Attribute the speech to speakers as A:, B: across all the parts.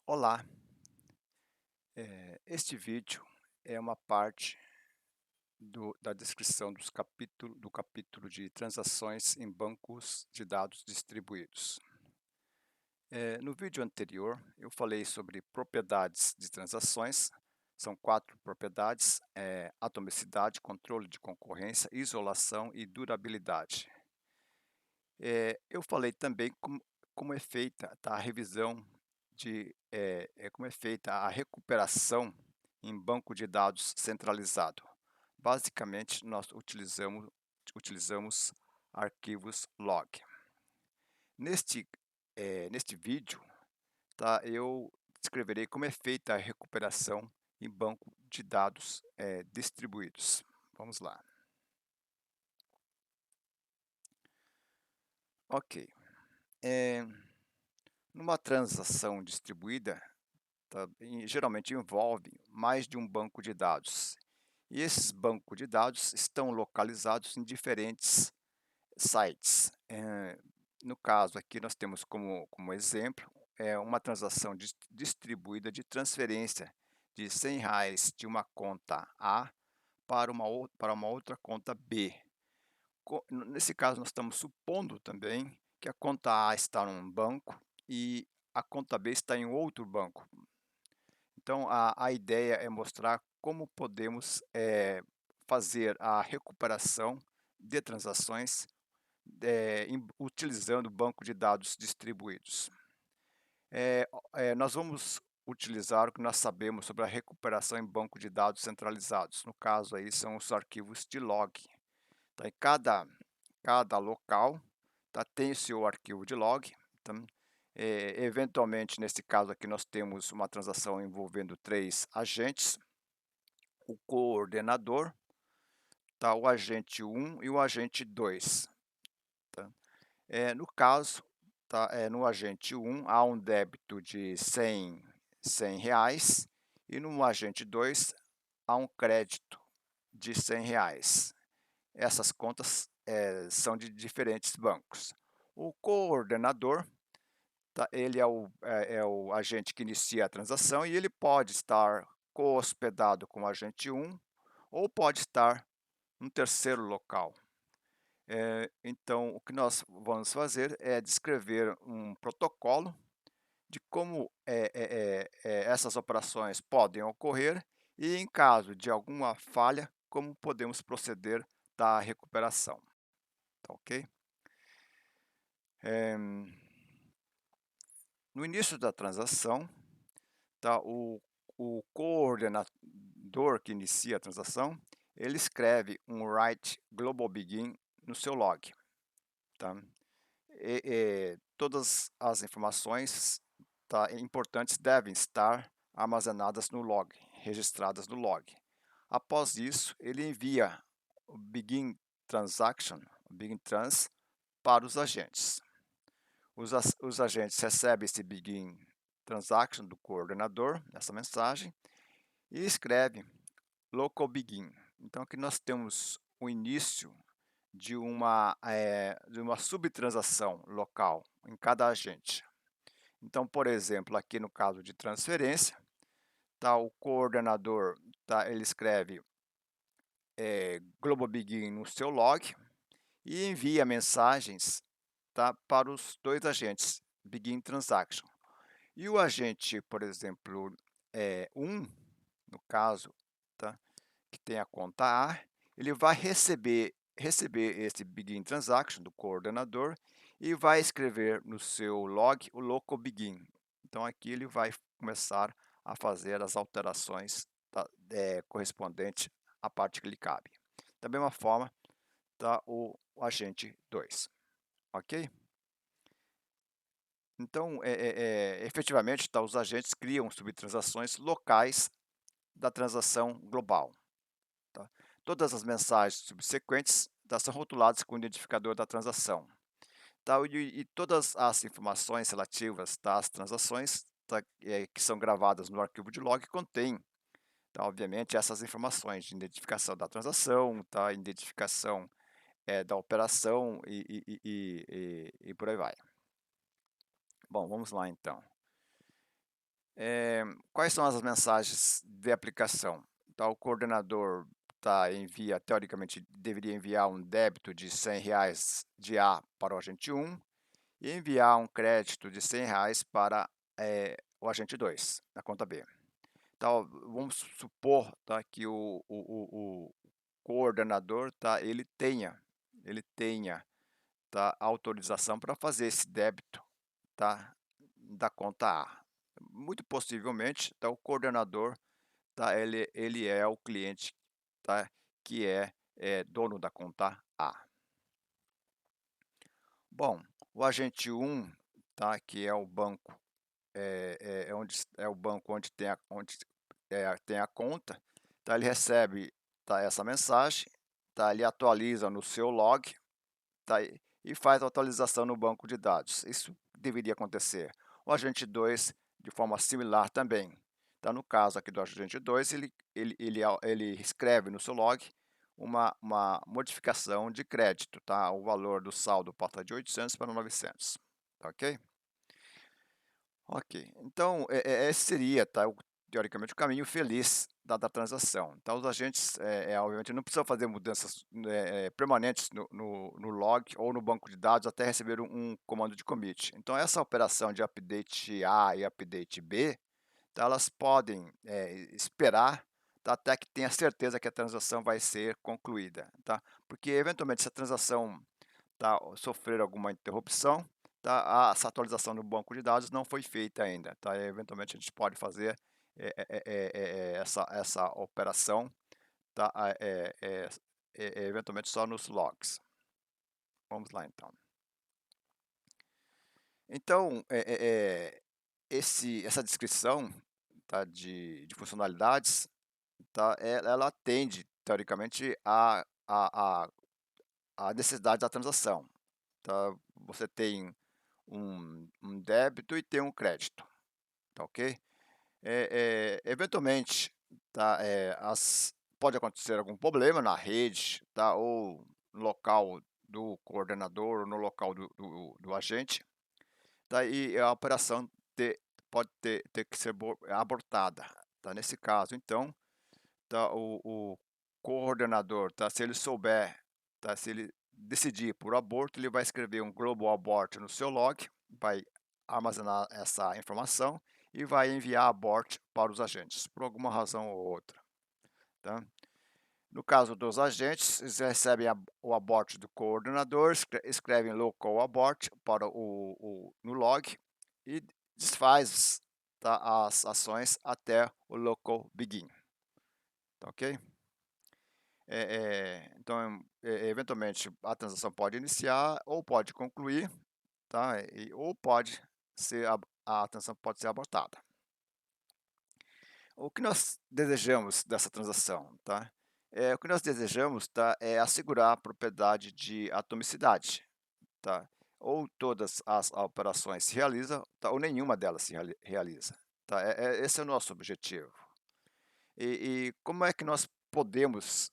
A: Olá, este vídeo é uma parte da descrição do capítulo de transações em bancos de dados distribuídos. No vídeo anterior, eu falei sobre propriedades de transações. São quatro propriedades: atomicidade, controle de concorrência, isolação e durabilidade. Eu falei também como é feita, tá, a revisão como é feita a recuperação em banco de dados centralizado. Basicamente, nós utilizamos arquivos log. Neste vídeo, tá, eu descreverei como é feita a recuperação em banco de dados distribuídos. Vamos lá. Ok. Eh, Numa transação distribuída, tá, geralmente envolve mais de um banco de dados. E esses bancos de dados estão localizados em diferentes sites. No caso aqui nós temos como exemplo uma transação distribuída de transferência de R$ 100 de uma conta A para uma outra conta B. Nesse caso nós estamos supondo também que a conta A está num banco e a conta B está em outro banco. Então, a ideia é mostrar como podemos fazer a recuperação de transações utilizando banco de dados distribuídos. Nós vamos utilizar o que nós sabemos sobre a recuperação em banco de dados centralizados. No caso, aí são os arquivos de log. Tá? Cada local, tá, tem o seu arquivo de log. Então, eventualmente, nesse caso aqui, nós temos uma transação envolvendo três agentes: o coordenador, tá, o agente 1 e o agente 2. Tá? No caso, tá, no agente 1 há um débito de R$ 100 e no agente 2 há um crédito de R$ 100. Essas contas são de diferentes bancos. O coordenador, tá, ele é o agente que inicia a transação e ele pode estar co-hospedado com o agente 1 ou pode estar num terceiro local. Então, o que nós vamos fazer é descrever um protocolo de como essas operações podem ocorrer e, em caso de alguma falha, como podemos proceder da recuperação. Tá ok? Eh, no início da transação, tá, o coordenador que inicia a transação, ele escreve um write global begin no seu log. Tá? Todas as informações, tá, importantes devem estar armazenadas no log, registradas no log. Após isso, ele envia o begin transaction, o begin trans, para os agentes. Os agentes recebem esse begin transaction do coordenador, essa mensagem, e escreve local begin. Então aqui nós temos o início de uma subtransação local em cada agente. Então, por exemplo, aqui no caso de transferência, tá, o coordenador, tá, ele escreve global begin no seu log e envia mensagens, tá, para os dois agentes begin transaction. E o agente, por exemplo, 1, no caso, tá, que tem a conta A, ele vai receber esse begin transaction do coordenador e vai escrever no seu log o local begin. Então aqui ele vai começar a fazer as alterações, tá, correspondentes à parte que lhe cabe. Da mesma forma, tá, o agente 2, ok? Então, efetivamente, tá, os agentes criam subtransações locais da transação global. Tá? Todas as mensagens subsequentes, tá, são rotuladas com o identificador da transação. Tá? E todas as informações relativas, tá, às transações, tá, que são gravadas no arquivo de log contém, tá, obviamente, essas informações de identificação da transação, tá, identificação da operação e por aí vai. Bom, vamos lá então. Quais são as mensagens de aplicação? Então, o coordenador envia, teoricamente, deveria enviar um débito de R$ 100 de A para o agente 1 e enviar um crédito de R$ 100 para o agente 2 na conta B. Então, vamos supor que o coordenador ele tenha autorização para fazer esse débito tá, da conta A. Muito possivelmente, o coordenador, ele é o cliente, tá, que é dono da conta A. Bom, o agente 1, que é o banco, é o banco onde tem a conta, ele recebe, essa mensagem, ele atualiza no seu log, e faz a atualização no banco de dados. Isso deveria acontecer. O agente 2, de forma similar também. No caso aqui do agente 2, ele escreve no seu log uma modificação de crédito, o valor do saldo passa de 800 para 900, ok? Ok, então esse seria, teoricamente, o caminho feliz da transação. Então os agentes, obviamente, não precisam fazer mudanças permanentes no log ou no banco de dados até receber um comando de commit. Então essa operação de update A e update B, elas podem esperar, até que tenha certeza que a transação vai ser concluída, porque eventualmente se a transação sofrer alguma interrupção, essa atualização no banco de dados não foi feita ainda, eventualmente a gente pode fazer essa operação, tá? Eventualmente só nos logs. Vamos lá então. Então, essa descrição, de funcionalidades, ela atende teoricamente a necessidade da transação, Você tem um débito e tem um crédito, ok? Eventualmente, pode acontecer algum problema na rede, ou no local do coordenador, ou no local do agente, e a operação pode ter que ser abortada, Nesse caso, então, o coordenador, se ele souber, se ele decidir por aborto, ele vai escrever um global abort no seu log, vai armazenar essa informação e vai enviar abort para os agentes, por alguma razão ou outra, tá? No caso dos agentes, eles recebem o abort do coordenador, escrevem local abort para no log e desfaz, as ações até o local begin, ok? Então, eventualmente, a transação pode iniciar ou pode concluir, ou pode ser a transação pode ser abortada. O que nós desejamos dessa transação, o que nós desejamos, é assegurar a propriedade de atomicidade, Ou todas as operações se realizam, ou nenhuma delas se realiza, esse é o nosso objetivo. E como é que nós podemos,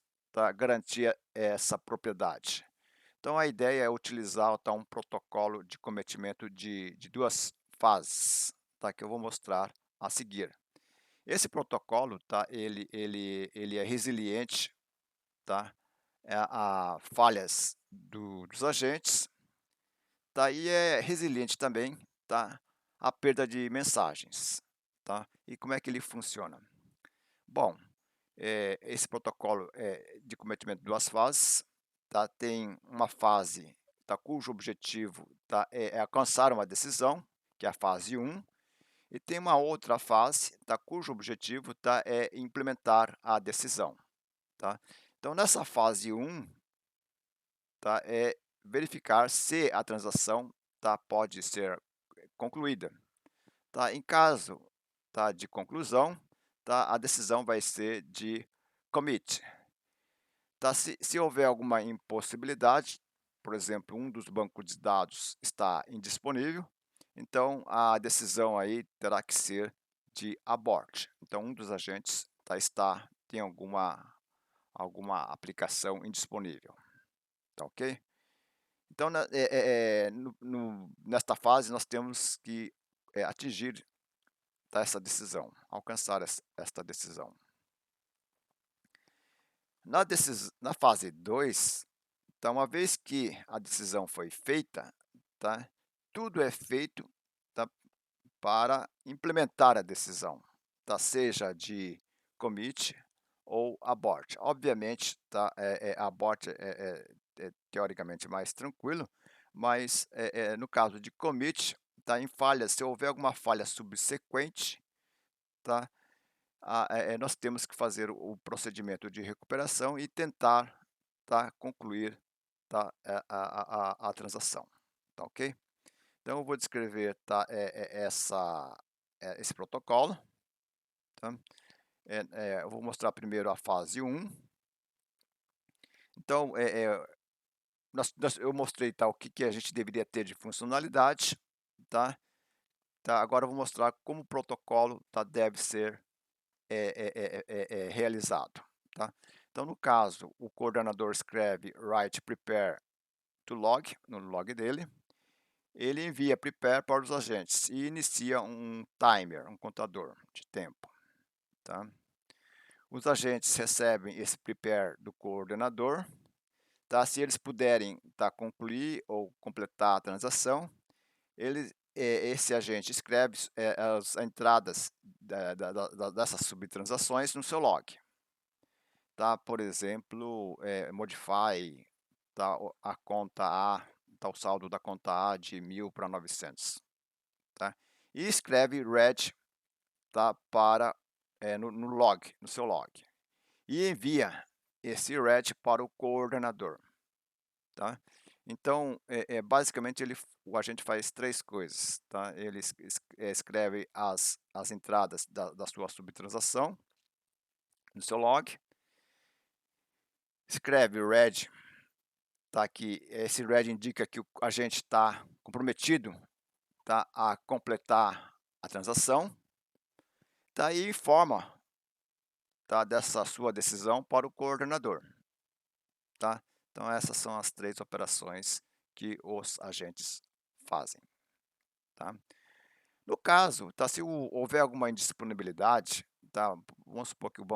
A: garantir essa propriedade? Então a ideia é utilizar, um protocolo de cometimento de 2 fases, que eu vou mostrar a seguir. Esse protocolo, ele é resiliente, a falhas dos agentes, e é resiliente também, à perda de mensagens, E como é que ele funciona? Bom, esse protocolo de cometimento de 2 fases, tem uma fase, cujo objetivo, é alcançar uma decisão, que é a fase 1, e tem uma outra fase, cujo objetivo, é implementar a decisão, Então nessa fase 1, é verificar se a transação, pode ser concluída, Em caso, de conclusão, a decisão vai ser de commit. Se houver alguma impossibilidade, por exemplo, um dos bancos de dados está indisponível, então a decisão aí terá que ser de abort. Então um dos agentes tem alguma aplicação indisponível, ok? Então nesta fase nós temos que atingir tá, essa decisão, alcançar esta decisão. Na fase 2, tá, uma vez que a decisão foi feita, tá, tudo é feito, tá, para implementar a decisão, tá, seja de commit ou abort. Obviamente, tá, abort é teoricamente mais tranquilo, mas, no caso de commit, tá, em falhas, se houver alguma falha subsequente, tá, nós temos que fazer o procedimento de recuperação e tentar, tá, concluir, tá, a transação, tá, ok? Então eu vou descrever, tá, esse protocolo, tá? Eu vou mostrar primeiro a fase 1. Então, eu mostrei, tá, o que a gente deveria ter de funcionalidade, tá? Agora eu vou mostrar como o protocolo, tá, deve ser realizado, tá? Então, no caso, o coordenador escreve write prepare to log, no log dele, ele envia prepare para os agentes e inicia um timer, um contador de tempo, tá? Os agentes recebem esse prepare do coordenador, tá? Se eles puderem, tá, concluir ou completar a transação, esse agente escreve as entradas dessas subtransações no seu log, tá? Por exemplo, modify, tá, a conta A, tá, o saldo da conta A de 1.000 para 900, tá? E escreve read, tá, para no log, no seu log, e envia esse read para o coordenador, tá? Então, basicamente o agente faz 3 coisas, tá? Ele escreve as entradas da sua subtransação no seu log, escreve o read, tá, que esse read indica que o agente está comprometido, tá, a completar a transação, tá, e informa, tá, dessa sua decisão para o coordenador, tá? Então essas são as 3 operações que os agentes fazem, tá? No caso, tá, se houver alguma indisponibilidade, tá, vamos supor que o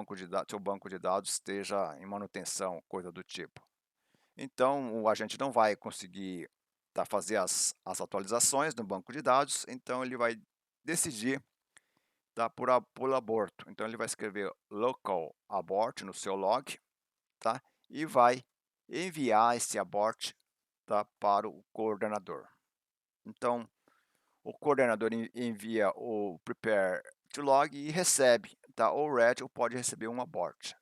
A: seu banco de dados esteja em manutenção, coisa do tipo. Então o agente não vai conseguir, tá, fazer as atualizações no banco de dados, então ele vai decidir, tá, por aborto. Então ele vai escrever local abort no seu log, tá, e vai enviar esse abort, tá, para o coordenador. Então o coordenador envia o prepare to log e recebe, tá, ou read ou pode receber um abort,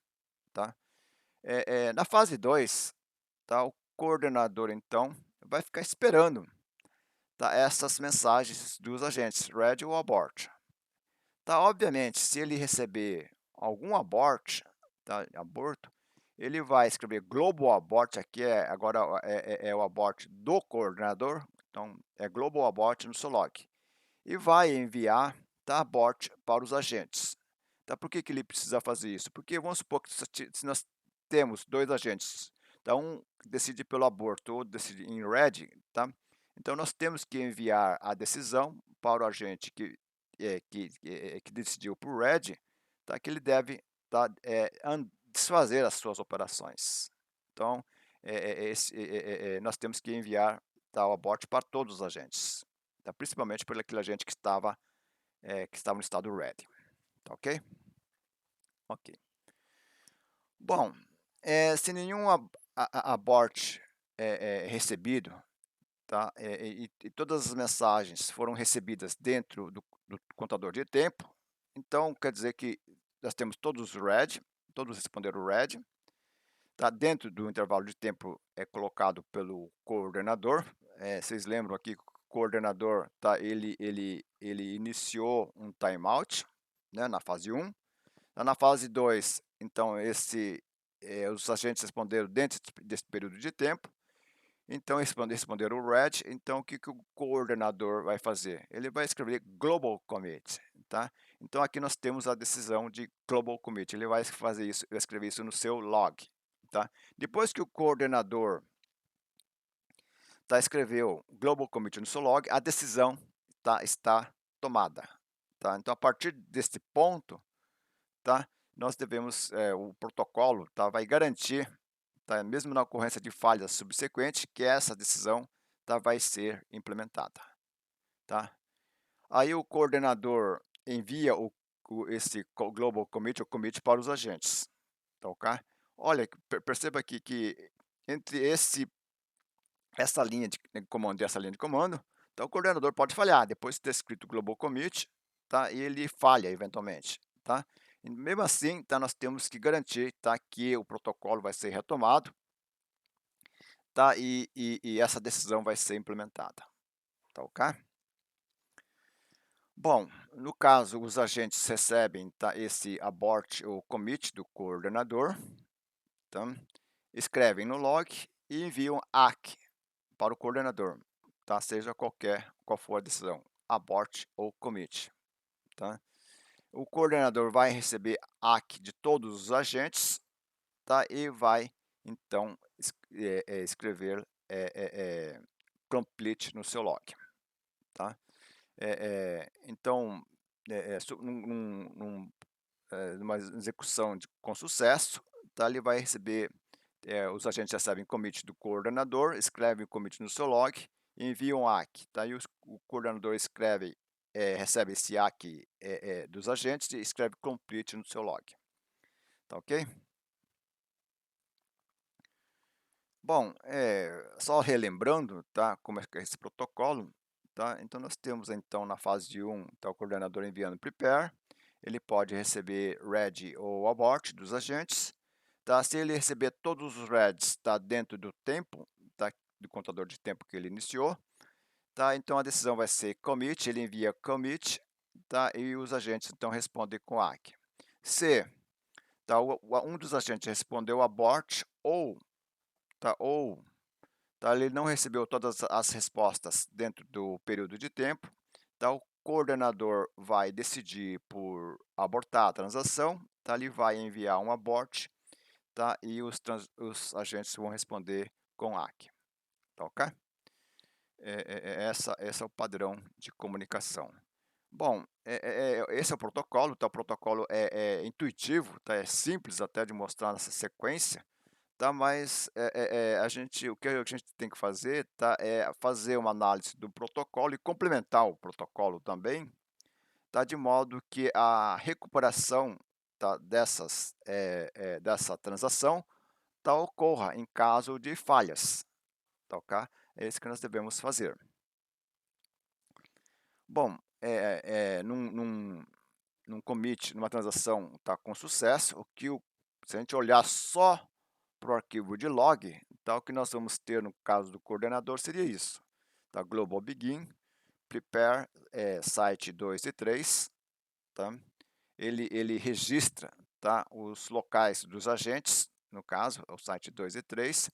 A: tá? Na fase 2, tá, o coordenador então vai ficar esperando, tá, essas mensagens dos agentes read ou abort, tá? Obviamente, se ele receber algum abort, tá, aborto, ele vai escrever global abort, aqui agora o abort do coordenador, então é global abort no seu log, e vai enviar, tá, abort para os agentes, tá? Por que que ele precisa fazer isso? Porque vamos supor que se nós temos 2 agentes, tá, um decide pelo aborto, outro decide em read, tá? Então nós temos que enviar a decisão para o agente que decidiu por read, tá, que ele deve, tá, desfazer as suas operações. Então, nós temos que enviar, tá, o abort para todos os agentes, tá, principalmente por aquele agente que estava no estado ready, tá, ok? Ok. Bom, se nenhum abort é recebido, tá, e todas as mensagens foram recebidas dentro do contador de tempo, então quer dizer que nós temos todos read, todos responderam read, tá, dentro do intervalo de tempo colocado pelo coordenador. Vocês lembram aqui que o coordenador, tá, ele iniciou um timeout, né, na fase 1. Na fase 2, então os agentes responderam dentro desse período de tempo, então responderam o read, então o que que o coordenador vai fazer? Ele vai escrever global commit, tá? Então aqui nós temos a decisão de global commit, ele vai fazer isso, vai escrever isso no seu log, tá? Depois que o coordenador, tá, escreveu global commit no seu log, a decisão, tá, está tomada, tá? Então a partir desse ponto, tá, nós devemos, o protocolo, tá, vai garantir, tá, mesmo na ocorrência de falhas subsequentes, que essa decisão, tá, vai ser implementada, tá? Aí o coordenador envia esse global commit ou commit para os agentes, tá, ok? Olha, perceba aqui que entre essa linha de comando e essa linha de comando, então o coordenador pode falhar, depois de ter escrito global commit, tá, e ele falha eventualmente, tá? E mesmo assim, tá, nós temos que garantir, tá, que o protocolo vai ser retomado, tá, e essa decisão vai ser implementada, tá, ok? Bom, no caso, os agentes recebem, tá, esse abort ou commit do coordenador, tá, escrevem no log e enviam ACK para o coordenador, tá, seja qual for a decisão, abort ou commit, tá. O coordenador vai receber ACK de todos os agentes, tá, e vai então escrever complete no seu log, tá. Então, numa execução com sucesso, tá, ele vai receber, os agentes recebem commit do coordenador, escrevem o commit no seu log e enviam um ACK, tá, e o coordenador recebe esse ACK dos agentes e escreve complete no seu log, tá, ok? Bom, só relembrando, tá, como é que é esse protocolo, tá, então nós temos então na fase 1, tá, o coordenador enviando prepare, ele pode receber ready ou abort dos agentes, tá, se ele receber todos os reads, tá, dentro do tempo, tá, do contador de tempo que ele iniciou, tá, então a decisão vai ser commit, ele envia commit, tá, e os agentes então respondem com ACK. Se, tá, um dos agentes respondeu abort ou tá, ele não recebeu todas as respostas dentro do período de tempo, tá, o coordenador vai decidir por abortar a transação, tá, ele vai enviar um abort, tá, e os agentes vão responder com ACK, tá, ok? Esse é o padrão de comunicação. Bom, esse é o protocolo, tá, o protocolo é intuitivo, tá, é simples até de mostrar nessa sequência, tá, mas, o que a gente tem que fazer, tá, é fazer uma análise do protocolo e complementar o protocolo também, tá, de modo que a recuperação, tá, dessa transação, tá, ocorra em caso de falhas, tá, ok? É isso que nós devemos fazer. Bom, num commit, numa transação, tá, com sucesso, se a gente olhar só para o arquivo de log, tá, o que nós vamos ter no caso do coordenador seria isso, tá, global begin, prepare, site 2 e 3, tá, ele registra, tá, os locais dos agentes, no caso, o site 2 e 3,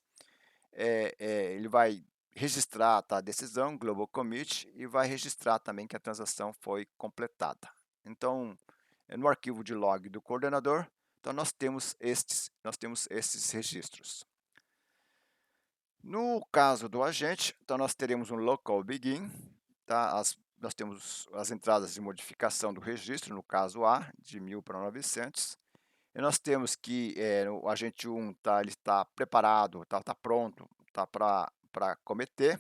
A: ele vai registrar, tá, a decisão, global commit, e vai registrar também que a transação foi completada. Então, no arquivo de log do coordenador, então nós temos estes registros. No caso do agente, então nós teremos um local begin, tá? Nós temos as entradas de modificação do registro, no caso A, de 1000 para 900. E nós temos que o agente 1 tá, ele está preparado, tá pronto, tá para cometer.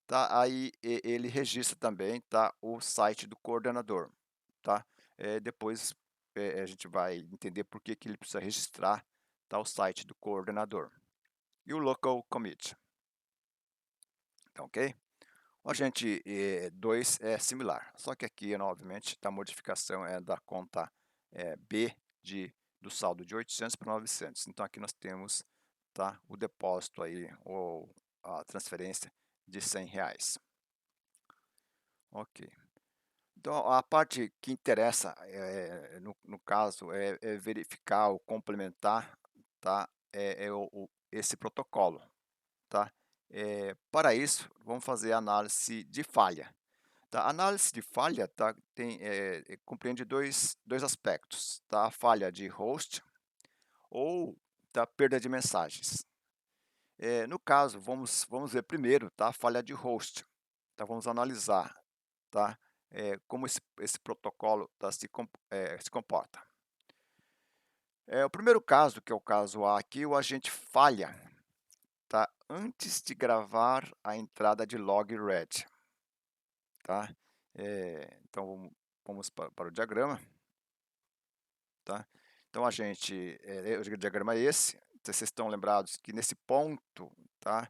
A: Tá? Aí ele registra também, tá, o site do coordenador. Tá? Depois a gente vai entender por que ele precisa registrar, tá, o site do coordenador. E o local commit. Tá, ok? O agente 2 é similar, só que aqui, novamente, a modificação é da conta B do saldo de 800 para 900. Então, aqui nós temos, tá, o depósito aí, ou a transferência de R$ 100. Ok. Então, a parte que interessa, no caso, é verificar ou complementar, tá, esse protocolo, tá? Para isso, vamos fazer a análise de falha. Tá? A análise de falha, tá, compreende dois aspectos, tá? A falha de host ou da perda de mensagens. No caso, vamos ver primeiro, tá, a falha de host. Então, vamos analisar, tá? como esse protocolo se comporta. O primeiro caso, que é o caso A aqui, o agente falha, tá, antes de gravar a entrada de log read, tá. Então vamos para o diagrama, tá. Então a gente, o diagrama é esse, então vocês estão lembrados que nesse ponto, tá,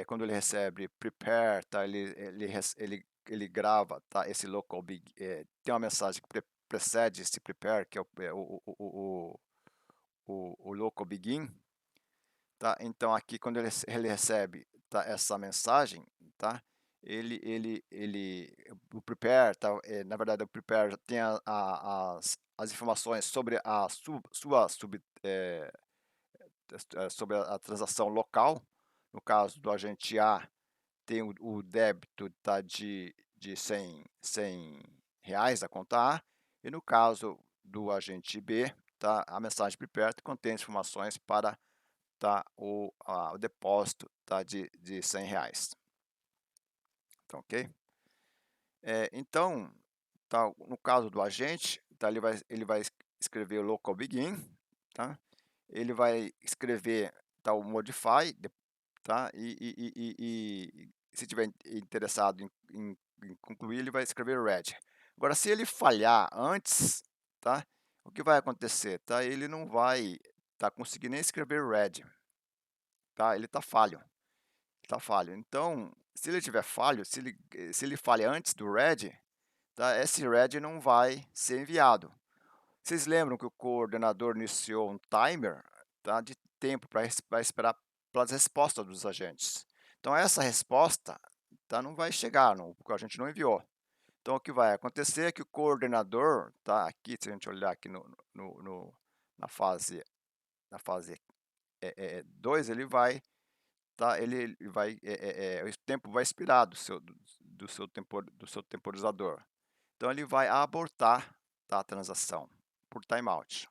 A: quando ele recebe prepare, tá, ele grava, tá, esse local big, tem uma mensagem que precede esse prepare, que é o local begin, tá. Então aqui quando ele recebe, tá, essa mensagem, tá, o prepare, tá, na verdade o prepare tem as informações sobre a sobre a transação local. No caso do agente A, tem o débito, tá, de 100 reais da conta A, e no caso do agente B, tá, a mensagem prepare contém informações para, tá, o depósito, tá, de 100 reais. Tá, ok? Então, tá, no caso do agente, tá, ele vai escrever o local begin, tá? Ele vai escrever, tá, o modify, tá? E se tiver interessado em concluir, ele vai escrever read. Agora, se ele falhar antes, tá? O que vai acontecer, tá? Ele não vai tá conseguindo nem escrever read, tá? Ele tá falho. Então, se ele tiver falho, se ele falha antes do read, tá? Esse read não vai ser enviado. Vocês lembram que o coordenador iniciou um timer, tá, de tempo para esperar pelas respostas dos agentes. Então essa resposta, tá, não vai chegar, não, porque a gente não enviou. Então o que vai acontecer é que o coordenador, tá, aqui, se a gente olhar aqui na fase, na fase 2, ele vai, tá, ele vai, o tempo vai expirar do seu temporizador. Então ele vai abortar, tá, a transação por timeout.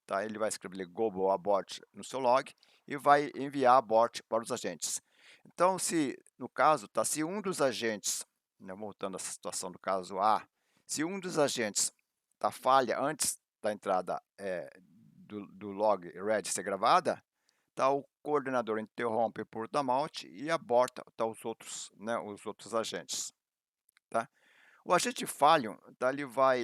A: Tá? Ele vai escrever global abort no seu log e vai enviar abort para os agentes. Então, se no caso, tá, se um dos agentes, né, voltando a essa situação do caso A, se um dos agentes tá, falha antes da entrada do log read ser gravada, tá, o coordenador interrompe por timeout e aborta, tá, né, os outros agentes. Tá? O agente falho, tá, ele vai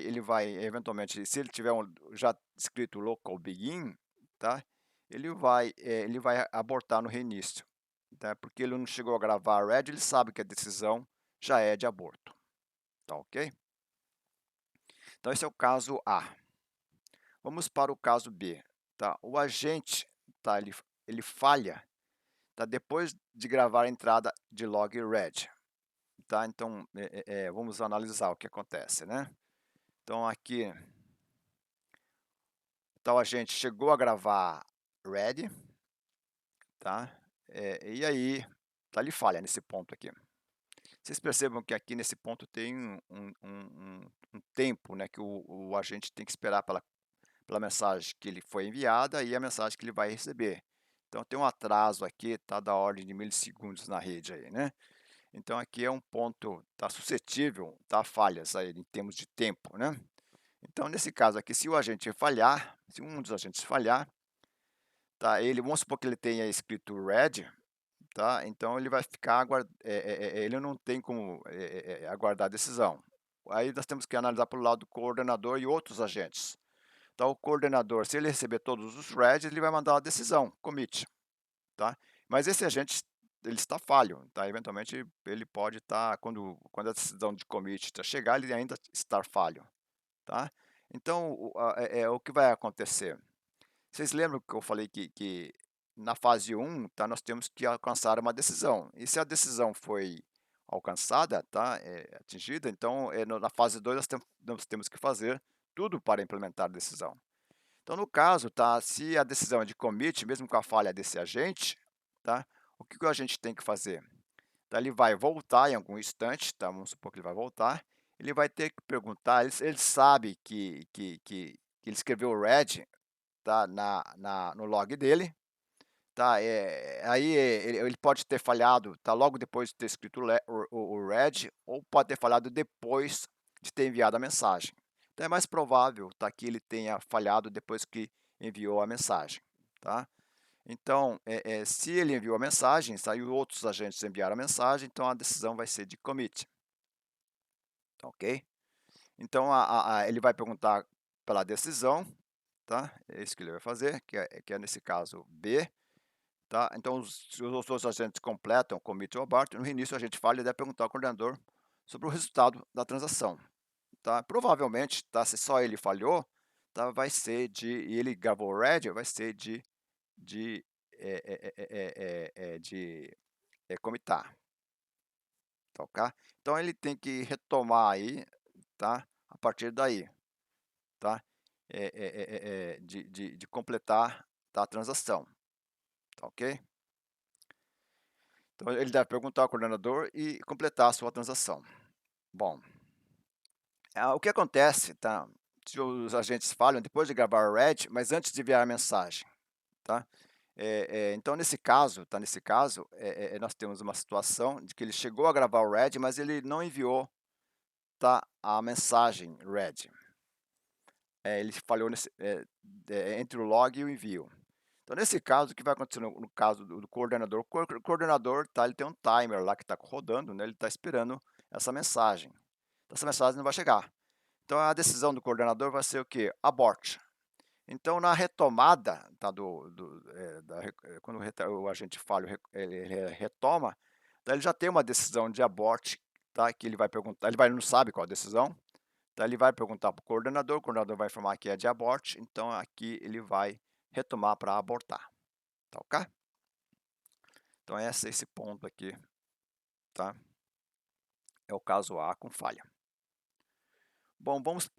A: eventualmente, se ele tiver já escrito local begin, tá, ele vai abortar no reinício, tá, porque ele não chegou a gravar read, ele sabe que a decisão já é de aborto, tá, ok? Então esse é o caso A. Vamos para o caso B, tá? O agente, tá, ele falha, tá, depois de gravar a entrada de log read, tá? Então vamos analisar o que acontece, né? Então aqui, então a gente chegou a gravar ready, tá? E aí, tá, ele falha nesse ponto aqui. Vocês percebam que aqui nesse ponto tem um tempo, né, que o agente tem que esperar pela mensagem que ele foi enviada e a mensagem que ele vai receber. Então tem um atraso aqui, tá, da ordem de milissegundos na rede aí, né? Então aqui é um ponto, tá, suscetível, tá, a falhas aí em termos de tempo, né? Então nesse caso aqui, se o agente falhar, se um dos agentes falhar, tá, vamos supor que ele tenha escrito read, tá, então ele vai ficar ele não tem como aguardar a decisão. Aí nós temos que analisar pelo lado do coordenador e outros agentes. Então o coordenador, se ele receber todos os reads, ele vai mandar a decisão, commit, tá. Mas esse agente, ele está falho, tá, eventualmente ele pode estar, quando a decisão de commit chegar, ele ainda estar falho, tá. Então o que vai acontecer? Vocês lembram que eu falei que na fase 1, tá, nós temos que alcançar uma decisão. E se a decisão foi alcançada, tá, atingida, então na fase 2 nós temos que fazer tudo para implementar a decisão. Então, no caso, tá, se a decisão é de commit, mesmo com a falha desse agente, tá, o que o agente tem que fazer? Tá, ele vai voltar em algum instante, tá, vamos supor que ele vai voltar, ele vai ter que perguntar, ele sabe que ele escreveu read, tá, no log dele, tá, aí ele pode ter falhado, tá, logo depois de ter escrito o read, ou pode ter falhado depois de ter enviado a mensagem. Então é mais provável, tá, que ele tenha falhado depois que enviou a mensagem, tá. Então, se ele enviou a mensagem, saiu outros agentes enviaram a mensagem, então a decisão vai ser de commit, tá ok? Então ele vai perguntar pela decisão, tá, é isso que ele vai fazer, que é nesse caso B, tá. Então se os outros agentes completam commit ou abort, no início a gente falha e deve perguntar ao coordenador sobre o resultado da transação, tá. Provavelmente, tá, se só ele falhou, tá, vai ser e ele gravou o read, vai ser de, commitar, tá ok? Então ele tem que retomar aí, tá, a partir daí, tá, de completar, tá, a transação, tá ok? Então ele deve perguntar ao coordenador e completar a sua transação. Bom, o que acontece, tá, se os agentes falham depois de gravar o read, mas antes de enviar a mensagem, tá? Então nesse caso, nós temos uma situação de que ele chegou a gravar o read, mas ele não enviou, tá, a mensagem read. Ele falhou entre o log e o envio. Então nesse caso, o que vai acontecer no caso do coordenador? O coordenador, tá, ele tem um timer lá que está rodando, né, ele está esperando essa mensagem. Essa mensagem não vai chegar. Então a decisão do coordenador vai ser o quê? Abort. Então na retomada, tá, quando o agente falha, ele retoma, então ele já tem uma decisão de abort, tá, que ele vai perguntar, ele não sabe qual a decisão, então ele vai perguntar para o coordenador vai informar que é de abort, então aqui ele vai retomar para abortar, tá ok? Então esse ponto aqui, tá, é o caso A com falha. Bom, vamos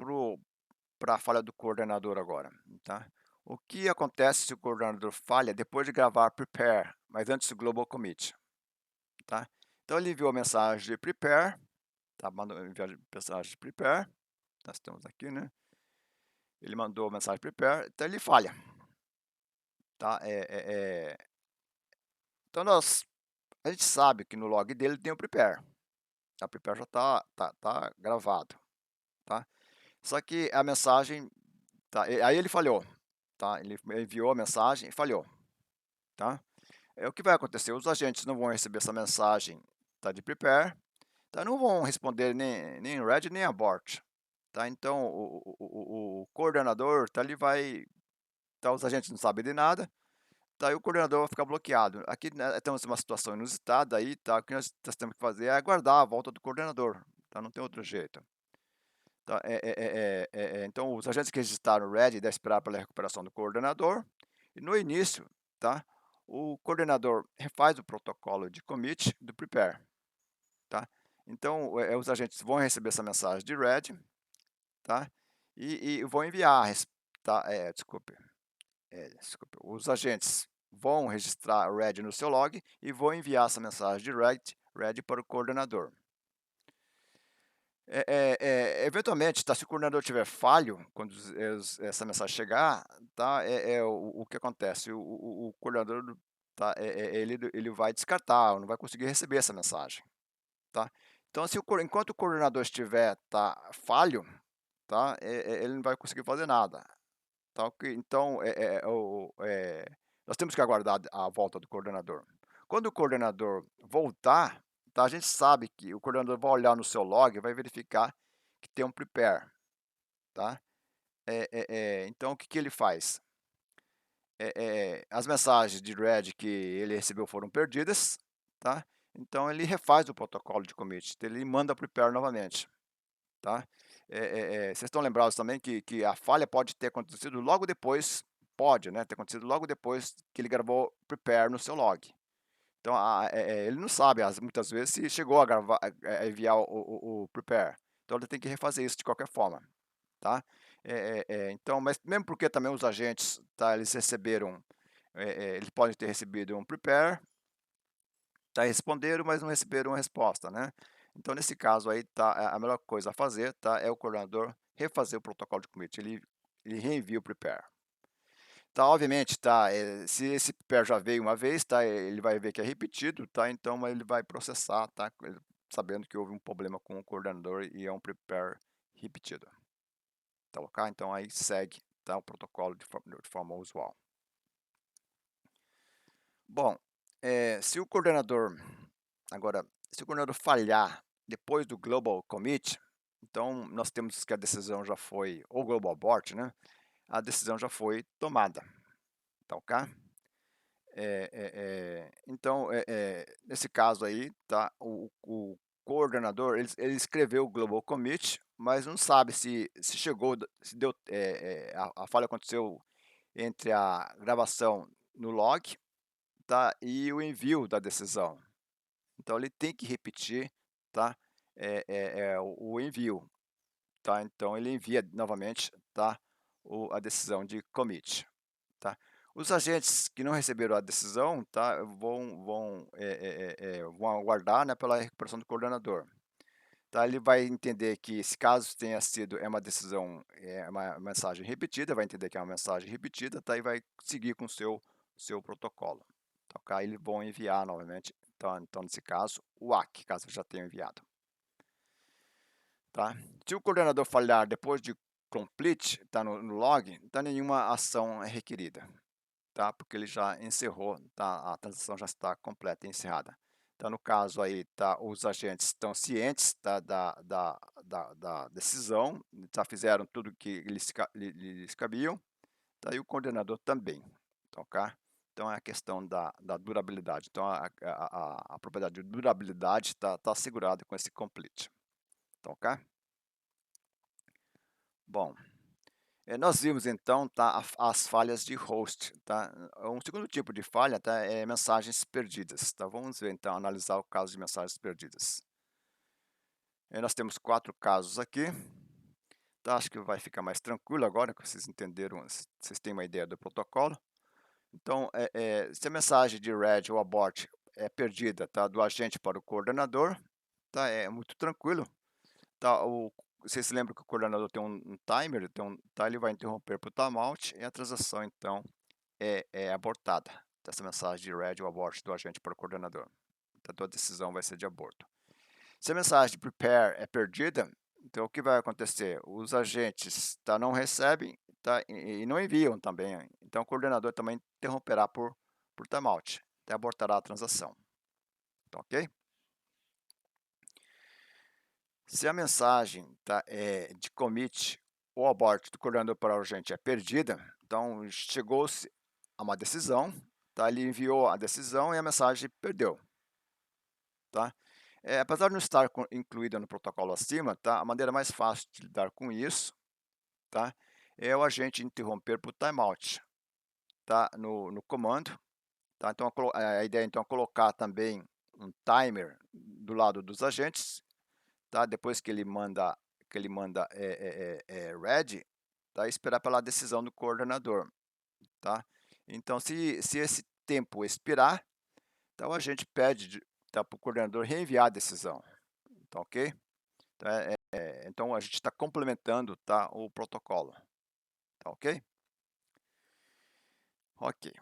A: para a falha do coordenador agora, tá? O que acontece se o coordenador falha depois de gravar prepare, mas antes do global commit, tá? Então ele enviou a mensagem de prepare, tá? Mandou enviar a mensagem de prepare, nós estamos aqui, né? Ele mandou a mensagem prepare, então ele falha, tá? Então a gente sabe que no log dele tem o prepare, a prepare já tá gravado, tá? Só que a mensagem, tá? Aí ele falhou, tá? Ele enviou a mensagem e falhou, tá? O que vai acontecer? Os agentes não vão receber essa mensagem, tá, de prepare, tá? Não vão responder nem read nem abort, tá? Então o coordenador, tá, ele vai, tá, os agentes não sabem de nada, tá? E o coordenador vai ficar bloqueado. Aqui, né, temos uma situação inusitada aí, tá? O que nós temos que fazer é aguardar a volta do coordenador, tá? Não tem outro jeito. Tá? Então os agentes que registraram o read devem esperar pela recuperação do coordenador. E no início, tá, o coordenador refaz o protocolo de commit do prepare, tá? Então os agentes vão receber essa mensagem de read, tá? E vão enviar, tá? Desculpe, os agentes vão registrar o read no seu log e vão enviar essa mensagem de read para o coordenador. Eventualmente, tá, se o coordenador tiver falho, quando essa mensagem chegar, tá, o que acontece, o coordenador, tá, ele vai descartar, não vai conseguir receber essa mensagem, tá. Então se enquanto o coordenador estiver, tá, falho, tá, ele não vai conseguir fazer nada, tá ok. Então, nós temos que aguardar a volta do coordenador. Quando o coordenador voltar, tá, a gente sabe que o coordenador vai olhar no seu log e vai verificar que tem um prepare, tá. Então o que que ele faz? As mensagens de read que ele recebeu foram perdidas, tá. Então ele refaz o protocolo de commit, então ele manda prepare novamente, tá. Vocês estão lembrados também que a falha pode ter acontecido logo depois, pode, né, ter acontecido logo depois que ele gravou prepare no seu log. Então ele não sabe muitas vezes se chegou a gravar, a enviar o prepare, então ele tem que refazer isso de qualquer forma, tá. Então, mas mesmo porque também os agentes, tá, eles receberam, eles podem ter recebido um prepare, tá, responderam, mas não receberam a resposta, né. Então nesse caso aí, tá, a melhor coisa a fazer, tá, é o coordenador refazer o protocolo de commit, ele reenvia o prepare. Tá, obviamente, tá, se esse pair já veio uma vez, tá, ele vai ver que é repetido, tá, então ele vai processar, tá, sabendo que houve um problema com o coordenador e é um prepare repetido, tá ok? Então aí segue, tá, o protocolo de forma usual. Bom, se o coordenador se o coordenador falhar depois do global commit, então nós temos que a decisão já foi ou global abort, né, a decisão já foi tomada, tá ok? Então, nesse caso aí, tá, o coordenador, ele escreveu o global commit, mas não sabe se chegou, se deu, a falha aconteceu entre a gravação no log, tá, e o envio da decisão. Então ele tem que repetir, tá, o envio, tá, então ele envia novamente, tá, a decisão de commit. Tá. Os agentes que não receberam a decisão, tá, vão aguardar, né, pela recuperação do coordenador. Tá, ele vai entender que se caso tenha sido uma decisão, uma mensagem repetida, vai entender que é uma mensagem repetida, tá, e vai seguir com o seu protocolo. Tá, ok? Eles vão enviar novamente, então nesse caso, o ACK, caso já tenha enviado. Tá? Se o coordenador falhar depois de complete, tá no log, então nenhuma ação é requerida. Tá? Porque ele já encerrou, tá? A transação já está completa e encerrada. Então, no caso aí, tá? Os agentes estão cientes, tá? Da decisão, já fizeram tudo que lhes cabiam, tá? E o coordenador também, tá, ok? Então, é a questão da durabilidade. Então, a propriedade de durabilidade está assegurada com esse complete, tá, ok? Bom, nós vimos então, tá, as falhas de host, tá? Um segundo tipo de falha, tá, é mensagens perdidas, tá? Vamos ver então, analisar o caso de mensagens perdidas. Nós temos 4 casos aqui, tá? Acho que vai ficar mais tranquilo agora que vocês entenderam, vocês têm uma ideia do protocolo. Então, se a mensagem de read ou abort é perdida, tá, do agente para o coordenador, tá? É muito tranquilo, tá? Vocês se lembram que o coordenador tem um timer, tá? Ele vai interromper por timeout e a transação então é abortada, dessa mensagem de read ou abort do agente para o coordenador. Então a decisão vai ser de aborto. Se a mensagem de prepare é perdida, então o que vai acontecer? Os agentes, tá, não recebem, tá, e não enviam também. Então o coordenador também interromperá por timeout, até abortará a transação. Tá, ok? Se a mensagem, tá, de commit ou abort do coordenador para o agente é perdida, então chegou-se a uma decisão, tá, ele enviou a decisão e a mensagem perdeu. Tá? Apesar de não estar incluída no protocolo acima, tá, a maneira mais fácil de lidar com isso, tá, é o agente interromper por timeout, tá, no comando. Tá? Então a ideia então é colocar também um timer do lado dos agentes, tá, depois que ele manda ready, tá, esperar pela decisão do coordenador. Tá? Então se esse tempo expirar, então a gente pede, tá, para o coordenador reenviar a decisão. Tá, ok? Então a gente está complementando, tá, o protocolo. Tá, ok? Ok.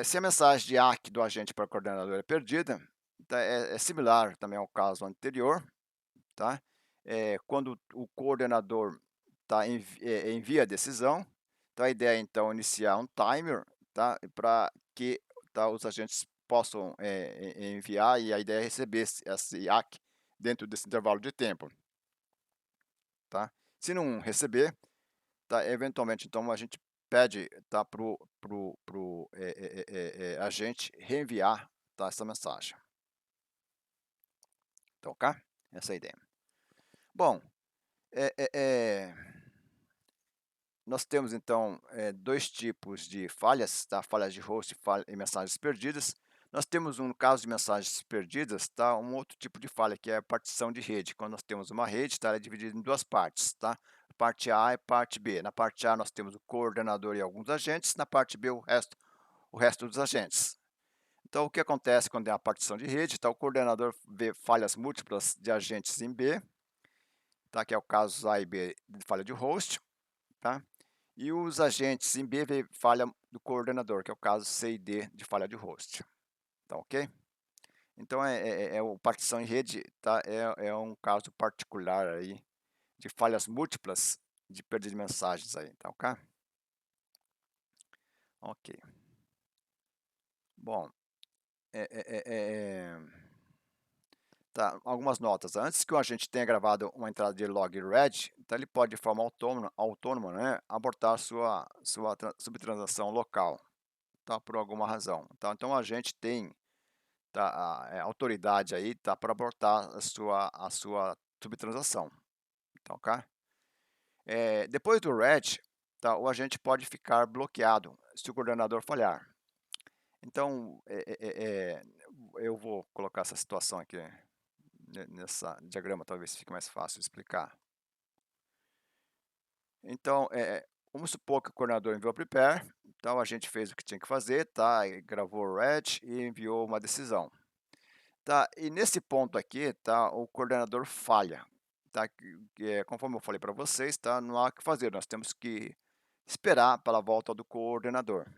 A: Se a mensagem de ACK do agente para o coordenador é perdida, tá, é similar também ao caso anterior. Tá? Quando o coordenador, tá, envia a decisão, tá, a ideia é então iniciar um timer, tá, para que, tá, os agentes possam enviar, e a ideia é receber esse ACK dentro desse intervalo de tempo. Tá? Se não receber, tá, eventualmente então a gente pede, tá, pro agente reenviar, tá, essa mensagem. Tá, ok? Essa é a ideia. Bom, nós temos então dois tipos de falhas, tá? Falhas de host e mensagens perdidas. Nós temos no caso de mensagens perdidas, tá? Um outro tipo de falha que é a partição de rede. Quando nós temos uma rede, tá? Ela é dividida em duas partes, tá? Parte A e parte B. Na parte A nós temos o coordenador e alguns agentes, na parte B o resto dos agentes. Então o que acontece quando é a partição de rede? Tá? O coordenador vê falhas múltiplas de agentes em B, tá? Que é o caso A e B de falha de host, tá? E os agentes em B vê falha do coordenador, que é o caso C e D de falha de host, tá ok? Então o partição em rede, tá, é um caso particular aí de falhas múltiplas de perda de mensagens aí, tá ok? Ok. Bom, é, é, é, é, tá, algumas notas. Antes que o agente tenha gravado uma entrada de log read, então ele pode, de forma autônoma, né, abortar sua subtransação local, tá, por alguma razão. Tá? Então o agente tem, tá, autoridade aí, tá, para abortar a sua subtransação, tá, ok? Depois do read, tá, o agente pode ficar bloqueado se o coordenador falhar. Então, eu vou colocar essa situação aqui nessa diagrama, talvez fique mais fácil de explicar. Então, vamos supor que o coordenador enviou prepare, então a gente fez o que tinha que fazer, tá? E gravou o read e enviou uma decisão. Tá? E nesse ponto aqui, tá, o coordenador falha. Tá? Conforme eu falei para vocês, tá, não há o que fazer, nós temos que esperar pela volta do coordenador.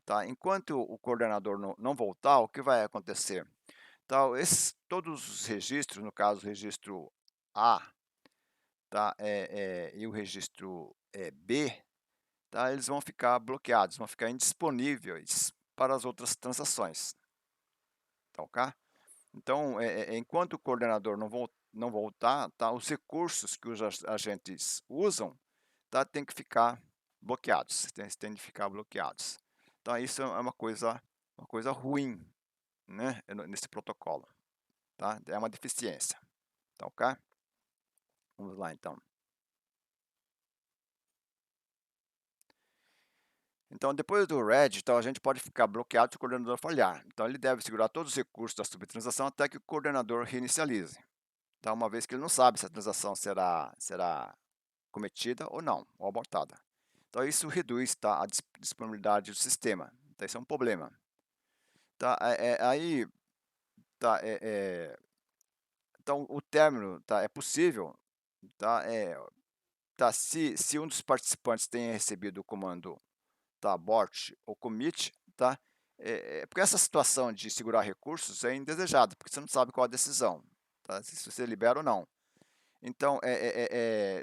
A: Tá? Enquanto o coordenador não voltar, o que vai acontecer? Então, todos os registros, no caso o registro A, tá, e o registro B, tá, eles vão ficar bloqueados, vão ficar indisponíveis para as outras transações. Tá, ok? Então, enquanto o coordenador não voltar, tá, os recursos que os agentes usam, tá, tem que ficar bloqueados, tem de ficar bloqueados. Então, isso é uma coisa ruim, né, nesse protocolo, tá? É uma deficiência, tá, ok? Vamos lá, então. Então, depois do read, então, a gente pode ficar bloqueado se o coordenador falhar. Então, ele deve segurar todos os recursos da subtransação até que o coordenador reinicialize. Então, uma vez que ele não sabe se a transação será cometida ou não, ou abortada. Então, isso reduz, tá, a disponibilidade do sistema. Então, isso é um problema. Tá, aí, tá, então, o término, tá, é possível, tá, tá, se um dos participantes tenha recebido o comando, tá, abort ou commit, tá, porque essa situação de segurar recursos é indesejada, porque você não sabe qual a decisão, tá, se você libera ou não. Então,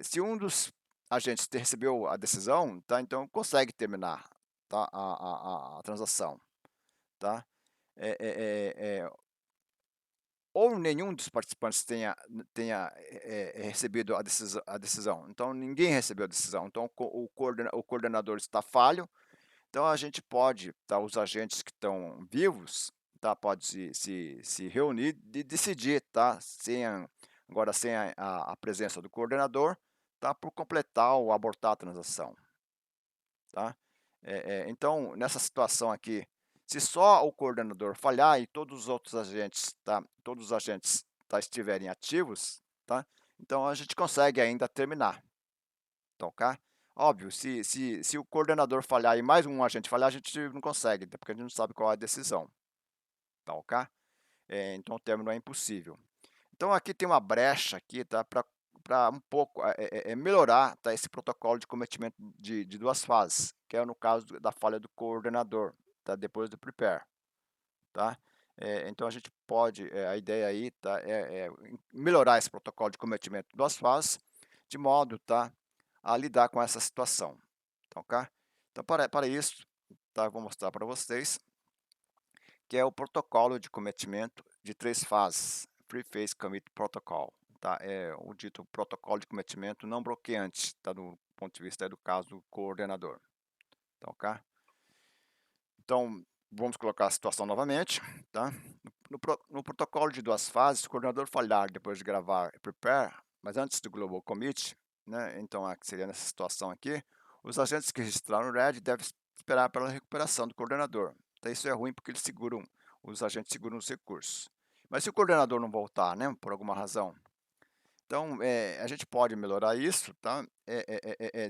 A: se um dos agentes recebeu a decisão, tá, então consegue terminar, tá, a transação, tá? É, é, é, é, ou nenhum dos participantes tenha recebido a decisão. Então, ninguém recebeu a decisão. Então, o coordenador está falho. Então, a gente pode, tá, os agentes que estão vivos, tá, pode se reunir e decidir, tá, agora sem a presença do coordenador, tá, por completar ou abortar a transação. Tá? Então, nessa situação aqui, se só o coordenador falhar e todos os outros agentes, tá, todos os agentes, tá, estiverem ativos, tá, então a gente consegue ainda terminar. Tá, ok? Óbvio, se o coordenador falhar e mais um agente falhar, a gente não consegue, até porque a gente não sabe qual é a decisão. Tá, ok? Então o término é impossível. Então aqui tem uma brecha aqui, tá, para um pouco melhorar, tá, esse protocolo de cometimento de duas fases, que é no caso da falha do coordenador, tá, depois do prepare, tá? Então a gente pode, a ideia aí, tá, melhorar esse protocolo de cometimento de duas fases, de modo, tá, a lidar com essa situação, tá, ok? Então para isso, tá, eu vou mostrar para vocês que é o protocolo de cometimento de três fases, Free Phase Commit Protocol, tá? É o dito protocolo de cometimento não bloqueante, tá? Do ponto de vista do caso do coordenador, tá, ok? Então, vamos colocar a situação novamente, tá? No protocolo de duas fases, se o coordenador falhar depois de gravar e prepare, mas antes do global commit, né? Então, seria nessa situação aqui, os agentes que registraram o RED devem esperar pela recuperação do coordenador. Então, isso é ruim porque os agentes seguram os recursos. Mas se o coordenador não voltar, né, por alguma razão, então a gente pode melhorar isso, tá?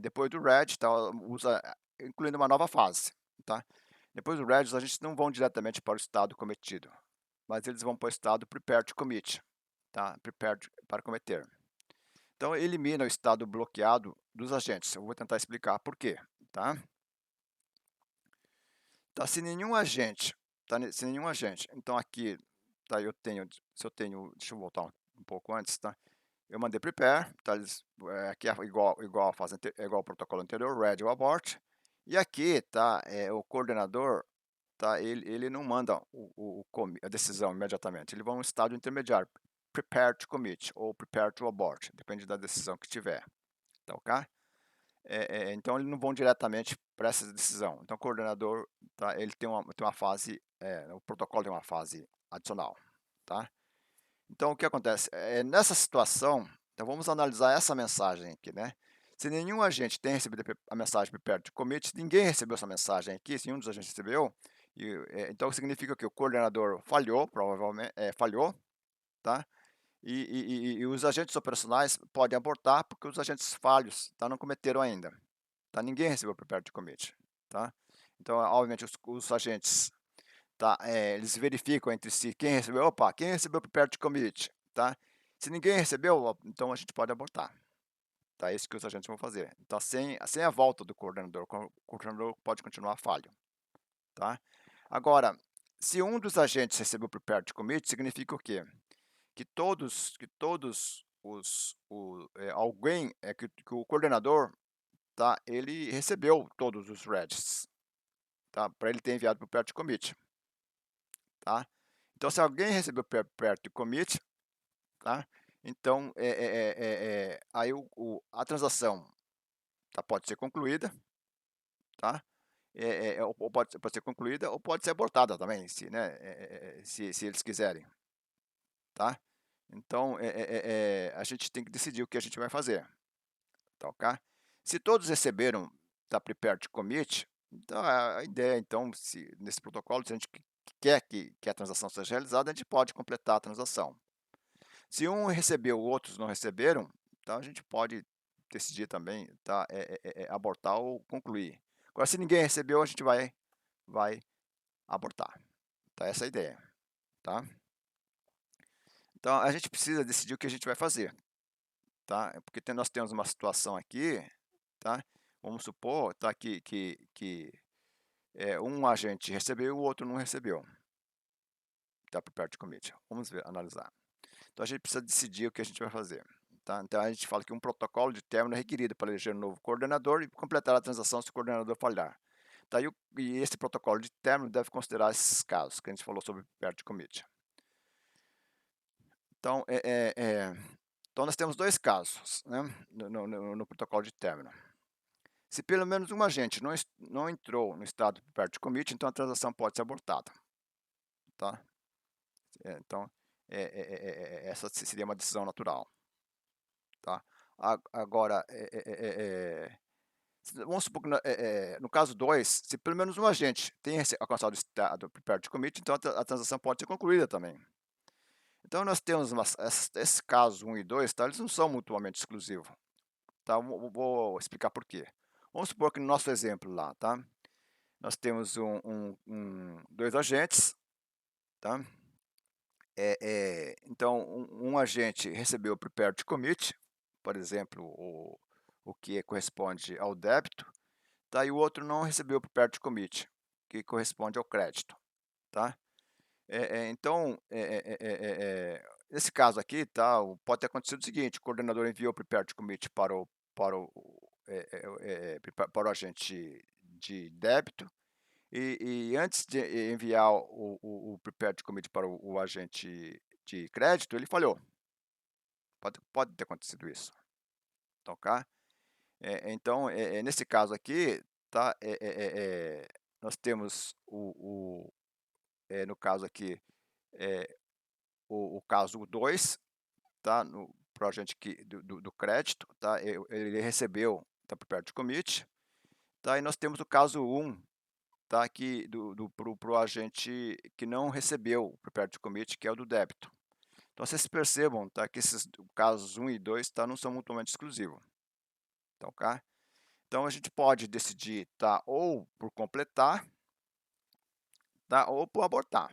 A: Depois do RED, tá? Incluindo uma nova fase, tá? Depois do RED, os agentes não vão diretamente para o estado cometido, mas eles vão para o estado prepared to commit, tá? Prepared para cometer. Então elimina o estado bloqueado dos agentes. Eu vou tentar explicar por quê, tá? Tá, se nenhum agente, se nenhum agente, então aqui, tá, se eu tenho, deixa eu voltar um pouco antes, tá? Eu mandei prepare, tá? Aqui é igual a fase é igual ao protocolo anterior, ready ou abort. E aqui, tá? O coordenador, tá? Ele não manda a decisão imediatamente. Ele vai a um estágio intermediário, prepare to commit ou prepare to abort, depende da decisão que tiver, tá, ok? Então eles não vão diretamente para essa decisão. Então o coordenador, tá? Ele tem uma fase, o protocolo tem uma fase adicional, tá? Então, o que acontece? Nessa situação, então vamos analisar essa mensagem aqui, né? Se nenhum agente tem recebido a mensagem prepare to commit, se ninguém recebeu essa mensagem aqui, se nenhum dos agentes recebeu, então significa que o coordenador falhou, provavelmente, falhou, tá? E os agentes operacionais podem abortar porque os agentes falhos, tá, não cometeram ainda, tá? Ninguém recebeu o prepare to commit, tá? Então, obviamente, os agentes, tá? Eles verificam entre si quem recebeu. Opa, quem recebeu o prepare to commit, tá? Se ninguém recebeu, então a gente pode abortar. Tá? É isso que os agentes vão fazer. Então, sem a volta do coordenador, o coordenador pode continuar falho, tá? Agora, se um dos agentes recebeu o prepare to commit, significa o quê? Que todos alguém, que o coordenador, tá? Ele recebeu todos os regs, tá? Para ele ter enviado para o prepare to commit, tá? Então, se alguém recebeu prepare to commit, tá? Então, aí a transação, tá, pode ser concluída, tá? Ou pode ser concluída ou pode ser abortada também, se, né, se eles quiserem, tá? Então, a gente tem que decidir o que a gente vai fazer, tá, ok? Se todos receberam, tá, prepare to commit, então a ideia, então, se nesse protocolo, se a gente quer que a transação seja realizada, a gente pode completar a transação. Se um recebeu, outros não receberam, então a gente pode decidir também, tá, abortar ou concluir. Agora, se ninguém recebeu, a gente vai abortar. Tá, essa é a ideia, tá? Então, a gente precisa decidir o que a gente vai fazer, tá? Porque nós temos uma situação aqui, tá? Vamos supor, tá, que um agente recebeu e o outro não recebeu, tá, por perto de commit. Vamos ver, analisar. Então, a gente precisa decidir o que a gente vai fazer. Tá? Então, a gente fala que um protocolo de término é requerido para eleger um novo coordenador e completar a transação se o coordenador falhar. Tá? E esse protocolo de término deve considerar esses casos que a gente falou sobre perto de commit. Então, então, nós temos dois casos, né, no protocolo de término. Se pelo menos um agente não entrou no estado de perto de commit, então a transação pode ser abortada. Tá? Então, essa seria uma decisão natural. Tá? Agora, vamos supor que no caso 2, se pelo menos um agente tem alcançado o estado prepare to commit, então a transação pode ser concluída também. Então nós temos esse caso 1 e 2, tá? Eles não são mutuamente exclusivos. Tá? Vou explicar por quê. Vamos supor que no nosso exemplo lá, tá? Nós temos dois agentes, tá? Então um agente recebeu o prepare to commit, por exemplo, o que corresponde ao débito, tá? E o outro não recebeu o prepare to commit, que corresponde ao crédito, tá? Então, nesse caso aqui, tá? Pode ter acontecido o seguinte: o coordenador enviou o prepare to commit para o agente de débito e antes de enviar o prepare to commit para o agente de crédito, ele falhou. Pode ter acontecido isso, tá, ok? Então, nesse caso aqui, tá? Nós temos no caso aqui, o caso 2, tá? Para o agente do crédito, tá? Ele recebeu, tá, prepare to commit, tá? E nós temos o caso 1, tá? Aqui para o agente que não recebeu o prepare to commit, que é o do débito. Então, vocês percebam, tá, que esses casos 1 e 2, tá, não são mutuamente exclusivos, tá, ok? Então, a gente pode decidir, tá, ou por completar, tá, ou por abortar.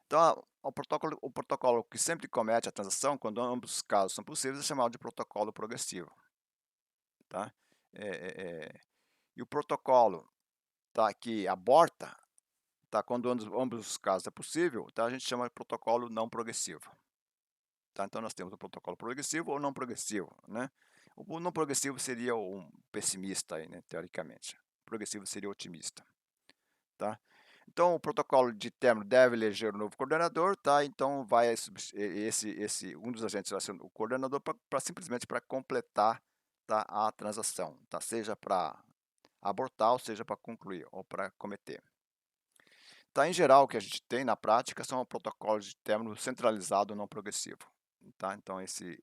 A: Então, o protocolo que sempre comete a transação, quando ambos os casos são possíveis, é chamado de protocolo progressivo, tá. E o protocolo, tá, que aborta, tá, quando ambos os casos é possível, tá, a gente chama de protocolo não progressivo, tá. Então nós temos o protocolo progressivo ou não progressivo, né. O não progressivo seria um pessimista aí, né, teoricamente. O progressivo seria otimista, tá. Então o protocolo de término deve eleger o novo coordenador, tá, então vai esse um dos agentes vai ser o coordenador para simplesmente para completar, tá, a transação, tá, seja para abortar ou seja para concluir ou para cometer. Tá, em geral o que a gente tem na prática são protocolos de término centralizado não progressivo, tá, então esse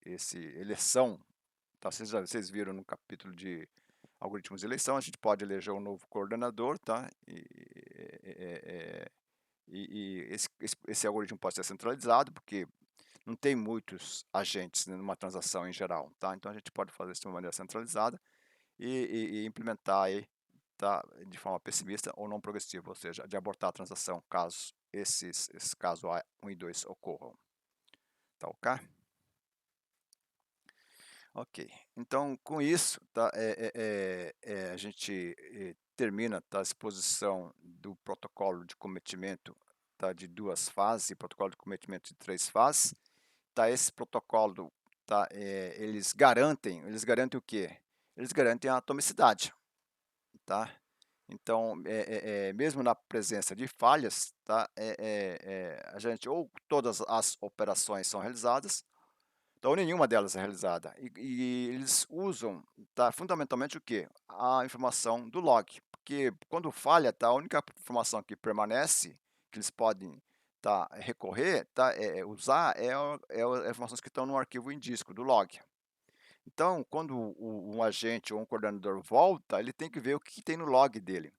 A: eleição, tá, vocês viram no capítulo de algoritmos de eleição, a gente pode eleger um novo coordenador, tá, e esse algoritmo pode ser centralizado, porque não tem muitos agentes, né, numa transação em geral, tá, então a gente pode fazer isso de uma maneira centralizada e implementar aí, tá, de forma pessimista ou não progressiva, ou seja, de abortar a transação caso esses casos A 1 e 2 ocorram, tá ok? Ok, então com isso, tá, a gente termina, tá, a exposição do protocolo de cometimento, tá, de 2 fases e protocolo de cometimento de 3 fases, tá, esse protocolo, tá, eles garantem o quê? Eles garantem a atomicidade, tá. Então, mesmo na presença de falhas, tá, a gente ou todas as operações são realizadas, então nenhuma delas é realizada. E eles usam, tá, fundamentalmente o quê? A informação do log, porque quando falha, tá, a única informação que permanece, que eles podem, tá, recorrer, tá, usar, as informações que estão no arquivo em disco do log. Então, quando um agente ou um coordenador volta, ele tem que ver o que tem no log dele.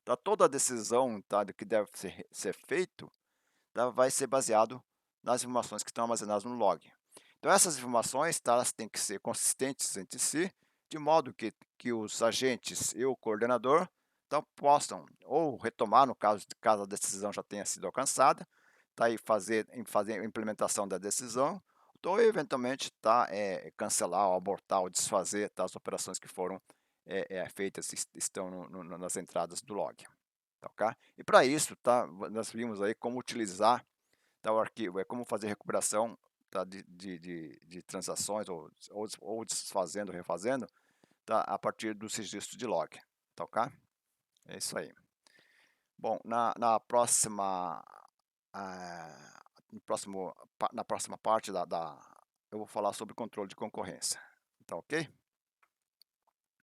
A: Tá, toda a decisão, tá, do que deve ser feito, tá, vai ser baseado nas informações que estão armazenadas no log. Então essas informações, tá, elas têm que ser consistentes entre si, de modo que os agentes e o coordenador, então, possam ou retomar, no caso a decisão já tenha sido alcançada, tá, e fazer a implementação da decisão, ou eventualmente, tá, cancelar ou abortar ou desfazer, tá, as operações que foram feitas, estão nas entradas do log, tá ok? E para isso, tá, nós vimos aí como utilizar, tá, o arquivo, como fazer recuperação, tá, de transações ou desfazendo, refazendo, tá, a partir dos registros de log, tá ok? É isso aí. Bom, no próximo na próxima parte eu vou falar sobre controle de concorrência, tá ok?